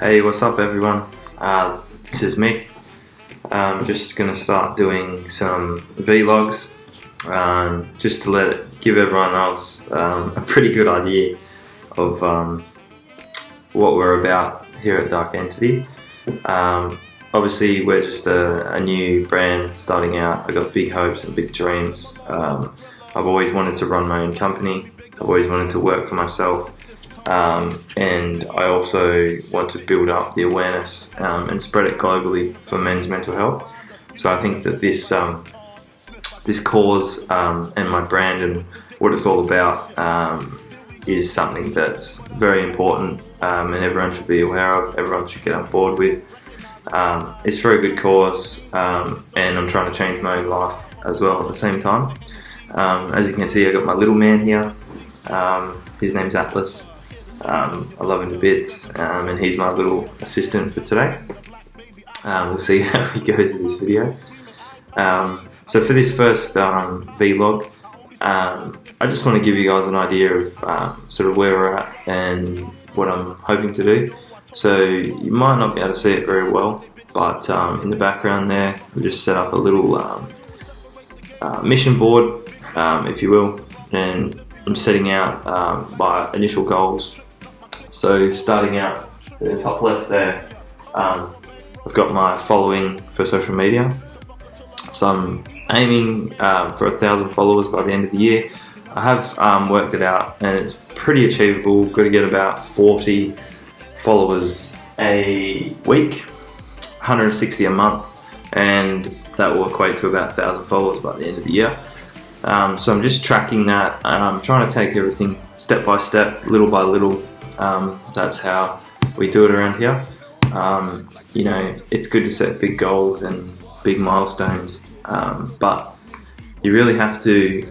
Hey, what's up everyone? This is Mick. I'm just going to start doing some vlogs just to give everyone else a pretty good idea of what we're about here at Dark Entity. Obviously we're just a new brand starting out. I've got big hopes and big dreams. I've always wanted to run my own company. I've always wanted to work for myself. And I also want to build up the awareness and spread it globally for men's mental health. So I think that this cause and my brand and what it's all about is something that's very important and everyone should be aware of, everyone should get on board with. It's for a good cause and I'm trying to change my own life as well at the same time. As you can see, I've got my little man here. His name's Atlas. I love him to bits, and he's my little assistant for today. We'll see how he goes in this video. So for this first vlog, I just want to give you guys an idea of sort of where we're at and what I'm hoping to do. So you might not be able to see it very well, but in the background there, we just set up a little mission board, if you will, and I'm setting out my initial goals. So starting out in the top left there, I've got my following for social media. So I'm aiming for 1,000 followers by the end of the year. I have worked it out and it's pretty achievable. Got to get about 40 followers a week, 160 a month, and that will equate to about 1,000 followers by the end of the year. So I'm just tracking that. I'm trying to take everything step by step, little by little. That's how we do it around here. You know, it's good to set big goals and big milestones, but you really have to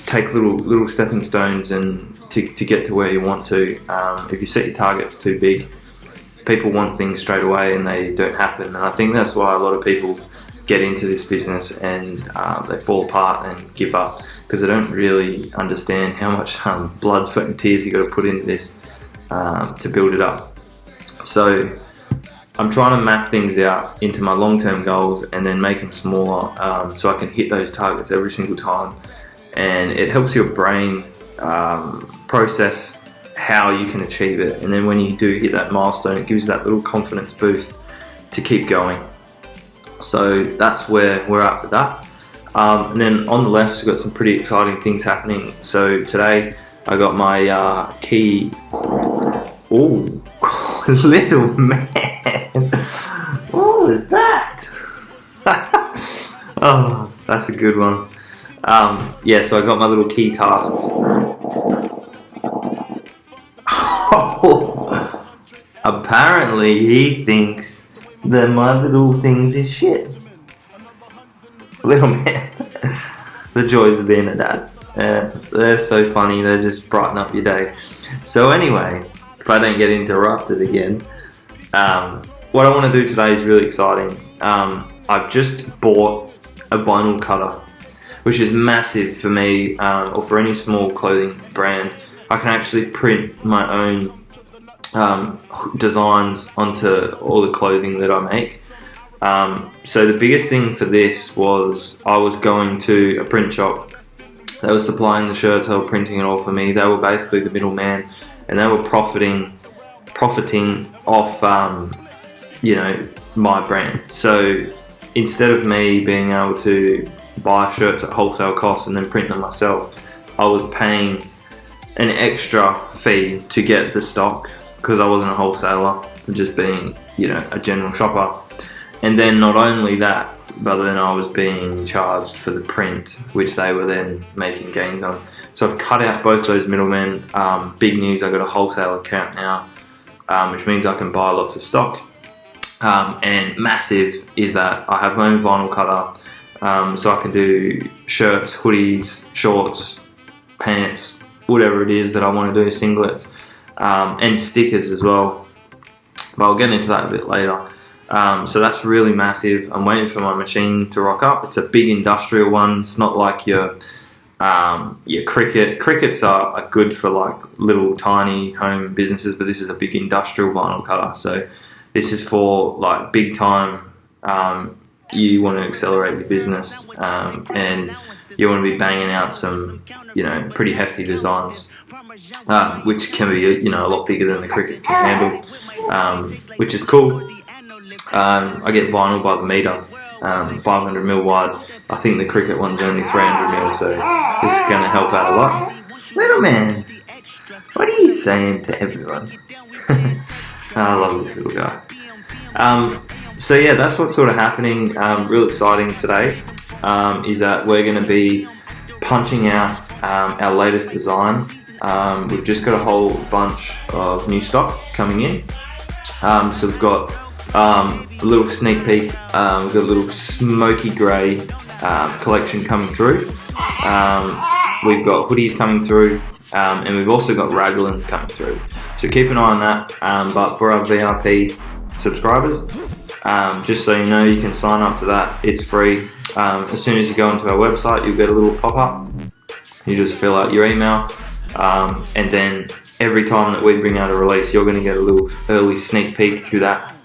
take little stepping stones and to get to where you want to. If you set your targets too big, people want things straight away and they don't happen. And I think that's why a lot of people get into this business and they fall apart and give up because they don't really understand how much blood, sweat and tears you got to put into this to build it up. So I'm trying to map things out into my long-term goals and then make them smaller so I can hit those targets every single time, and it helps your brain process how you can achieve it, and then when you do hit that milestone, it gives you that little confidence boost to keep going. So that's where we're at with that. And then on the left, we've got some pretty exciting things happening. So today I got my key. Oh, little man. What was that? Oh, that's a good one. Yeah, so I got my little key tasks. Oh, apparently he thinks that my little things is shit. Little man. The joys of being a dad. They're so funny, they just brighten up your day. So anyway, if I don't get interrupted again, what I want to do today is really exciting. I've just bought a vinyl cutter, which is massive for me, or for any small clothing brand. I can actually print my own designs onto all the clothing that I make. So the biggest thing for this was I was going to a print shop. They were supplying the shirts, they were printing it all for me. They were basically the middleman, and they were profiting off you know, my brand. So instead of me being able to buy shirts at wholesale cost and then print them myself, I was paying an extra fee to get the stock because I wasn't a wholesaler, just being, you know, a general shopper. And then not only that, but then I was being charged for the print, which they were then making gains on. So I've cut out both those middlemen. Big news, I've got a wholesale account now, which means I can buy lots of stock. And massive is that I have my own vinyl cutter, so I can do shirts, hoodies, shorts, pants, whatever it is that I want to do, singlets, and stickers as well. But I'll get into that a bit later. So that's really massive. I'm waiting for my machine to rock up. It's a big industrial one. It's not like your Yeah, crickets are good for like little tiny home businesses, but this is a big industrial vinyl cutter. So this is for like big time. You want to accelerate your business, and you want to be banging out some, pretty hefty designs, which can be, a lot bigger than the cricket can handle, which is cool. I get vinyl by the meter, 500mm wide. I think the cricket one's only 300mm, so this is going to help out a lot. Little man, what are you saying to everyone? I love this little guy. So yeah, that's what's sort of happening. Real exciting today is that we're going to be punching out our latest design. We've just got a whole bunch of new stock coming in. So we've got a little sneak peek. We've got a little smoky grey collection coming through. We've got hoodies coming through, and we've also got raglans coming through. So keep an eye on that. But for our VIP subscribers, just so you know, you can sign up to that. It's free. As soon as you go onto our website, you'll get a little pop-up. You just fill out your email, and then every time that we bring out a release, you're going to get a little early sneak peek through that.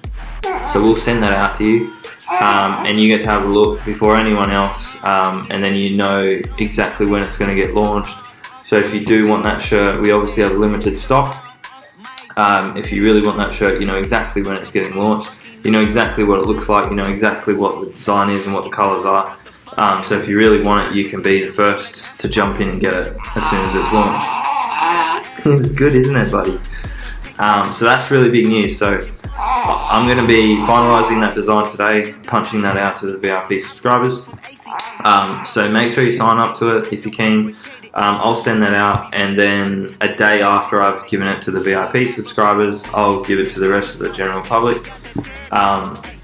So we'll send that out to you, and you get to have a look before anyone else, and then you know exactly when it's going to get launched. So if you do want that shirt, we obviously have limited stock. If you really want that shirt, you know exactly when it's getting launched. You know exactly what it looks like. You know exactly what the design is and what the colours are. So if you really want it, you can be the first to jump in and get it as soon as it's launched. It's good, isn't it, buddy? So that's really big news. So I'm going to be finalising that design today, punching that out to the VIP subscribers. So make sure you sign up to it if you can. I'll send that out, and then a day after I've given it to the VIP subscribers, I'll give it to the rest of the general public.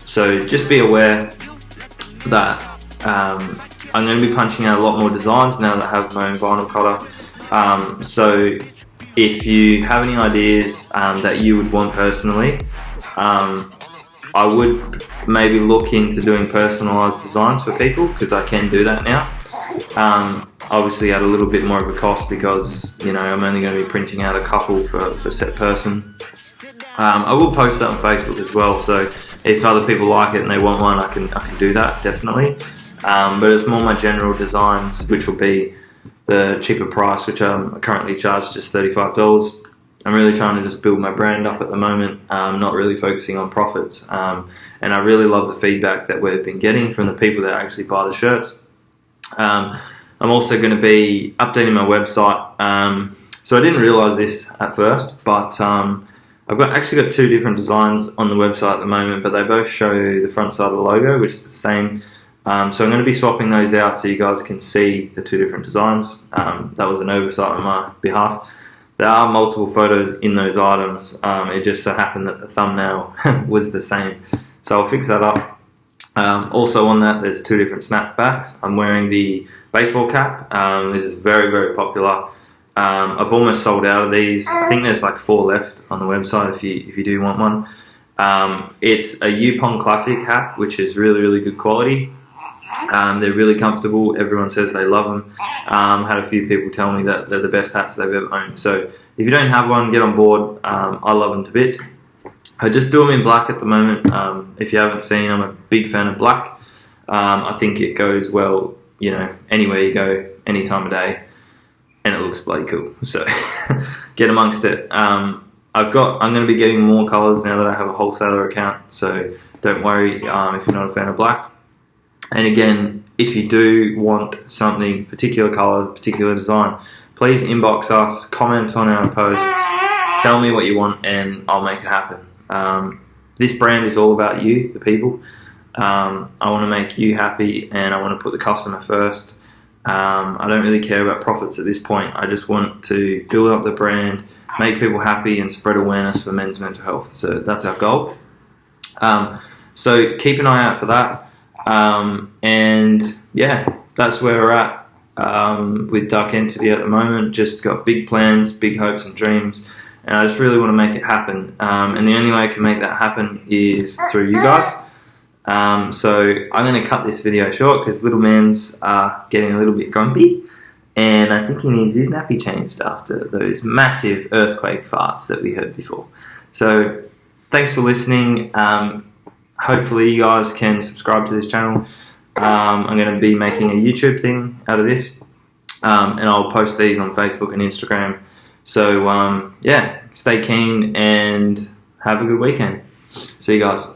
So just be aware that I'm going to be punching out a lot more designs now that I have my own vinyl cutter. So if you have any ideas that you would want personally, I would maybe look into doing personalised designs for people, because I can do that now. Obviously at a little bit more of a cost, because I'm only going to be printing out a couple for set person. I will post that on Facebook as well, so if other people like it and they want one, I can do that, definitely. But it's more my general designs, which will be the cheaper price, which I'm currently charged just $35. I'm really trying to just build my brand up at the moment, not really focusing on profits. And I really love the feedback that we've been getting from the people that actually buy the shirts. I'm also going to be updating my website. So I didn't realise this at first, but I've actually got two different designs on the website at the moment, but they both show the front side of the logo, which is the same. So I'm going to be swapping those out so you guys can see the two different designs. That was an oversight on my behalf. There are multiple photos in those items. It just so happened that the thumbnail was the same. So I'll fix that up. Also on that, there's two different snapbacks. I'm wearing the baseball cap. This is very, very popular. I've almost sold out of these. I think there's like 4 left on the website if you do want one. It's a Yupon Classic hat, which is really, really good quality. They're really comfortable. Everyone says they love them. Had a few people tell me that they're the best hats they've ever owned. So if you don't have one, get on board. I love them to bits. I just do them in black at the moment. If you haven't seen, I'm a big fan of black. I think it goes well, anywhere you go, any time of day, and it looks bloody cool. So get amongst it. I'm going to be getting more colours now that I have a wholesaler account. So don't worry if you're not a fan of black. And again, if you do want something, particular colour, particular design, please inbox us, comment on our posts, tell me what you want, and I'll make it happen. This brand is all about you, the people. I want to make you happy, and I want to put the customer first. I don't really care about profits at this point. I just want to build up the brand, make people happy, and spread awareness for men's mental health. So that's our goal. So keep an eye out for that. And yeah, that's where we're at with Dark Entity at the moment. Just got big plans, big hopes and dreams, and I just really want to make it happen. And the only way I can make that happen is through you guys. So I'm going to cut this video short because little man's getting a little bit grumpy, and I think he needs his nappy changed after those massive earthquake farts that we heard before. So thanks for listening. Hopefully you guys can subscribe to this channel. I'm going to be making a YouTube thing out of this, and I'll post these on Facebook and Instagram. So yeah, stay keen and have a good weekend. See you guys.